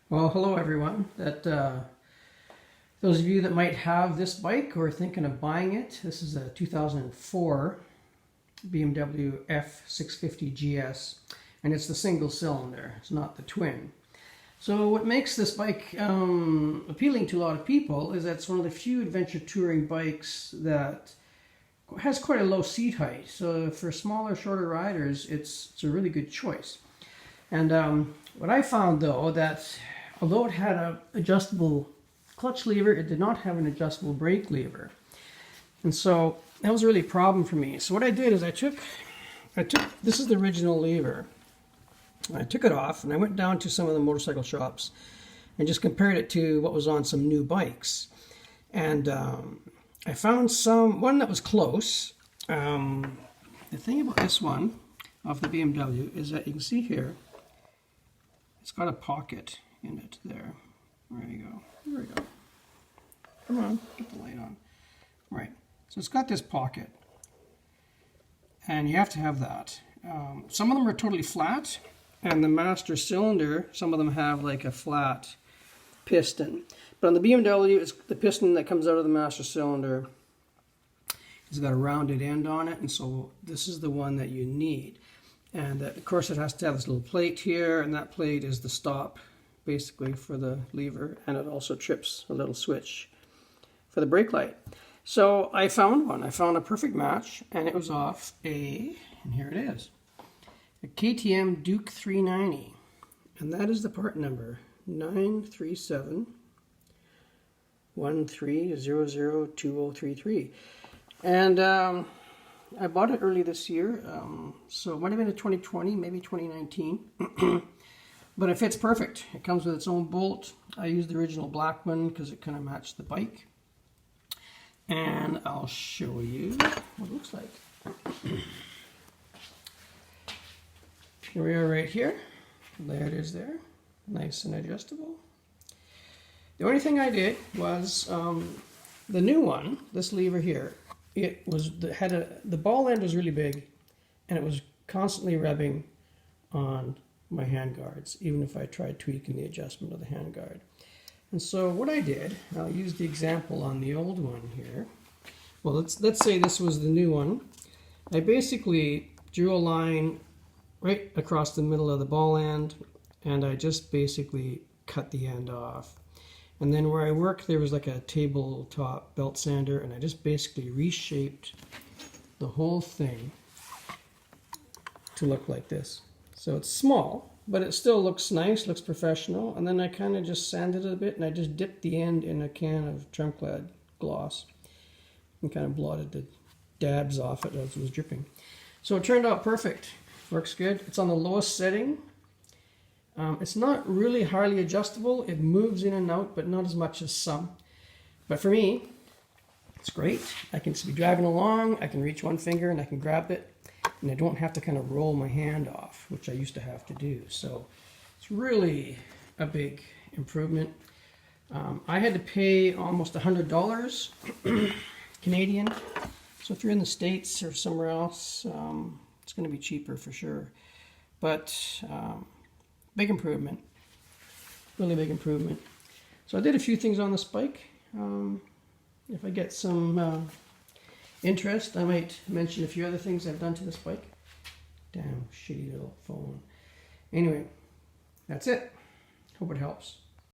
Well, hello everyone. Those of you that might have this bike or are thinking of buying it, this is a 2004 BMW F650GS, and it's the single cylinder. It's not the twin. So what makes this bike appealing to a lot of people is that it's one of the few adventure touring bikes that has quite a low seat height. So for smaller, shorter riders, it's a really good choice. And what I found though, that although it had an adjustable clutch lever, it did not have an adjustable brake lever. And so that was really a problem for me. So what I did is I took this is the original lever. I took it off and I went down to some of the motorcycle shops and just compared it to what was on some new bikes. And I found one that was close. The thing about this one off the BMW is that you can see here, it's got a pocket in it there. There you go. There we go. Come on, get the light on. Right. So it's got this pocket. And you have to have that. Some of them are totally flat. And the master cylinder, some of them have like a flat piston. But on the BMW, it's the piston that comes out of the master cylinder. It's got a rounded end on it. And so this is the one that you need. And of course it has to have this little plate here, and that plate is the stop basically for the lever, and it also trips a little switch for the brake light. So I found one. I found a perfect match, and it was off and here it is, a KTM Duke 390, and that is the part number 93713002033. And I bought it early this year, so it might have been a 2020, maybe 2019, but it fits perfect. It comes with its own bolt. I used the original black one because it kind of matched the bike. And I'll show you what it looks like. Here we are right here. There it is there. Nice and adjustable. The only thing I did was the new one, this lever here, the ball end was really big, and it was constantly rubbing on my hand guards, even if I tried tweaking the adjustment of the hand guard. And so what I did, I'll use the example on the old one here. Well, let's say this was the new one. I basically drew a line right across the middle of the ball end, and I just basically cut the end off. And then where I work, there was like a tabletop belt sander, and I just basically reshaped the whole thing to look like this. So it's small, but it still looks nice, looks professional. And then I kind of just sanded it a bit, and I just dipped the end in a can of Trumclad gloss and kind of blotted the dabs off it as it was dripping. So it turned out perfect. Works good. It's on the lowest setting. It's not really highly adjustable. It moves in and out, but not as much as some. But for me, it's great. I can be driving along, I can reach one finger and I can grab it, and I don't have to kind of roll my hand off, which I used to have to do. So it's really a big improvement. I had to pay almost $100 Canadian. So if you're in the States or somewhere else, it's going to be cheaper for sure. But big improvement, really big improvement. So I did a few things on this bike. If I get some interest, I might mention a few other things I've done to this bike. Damn shitty little phone. Anyway, that's it. Hope it helps.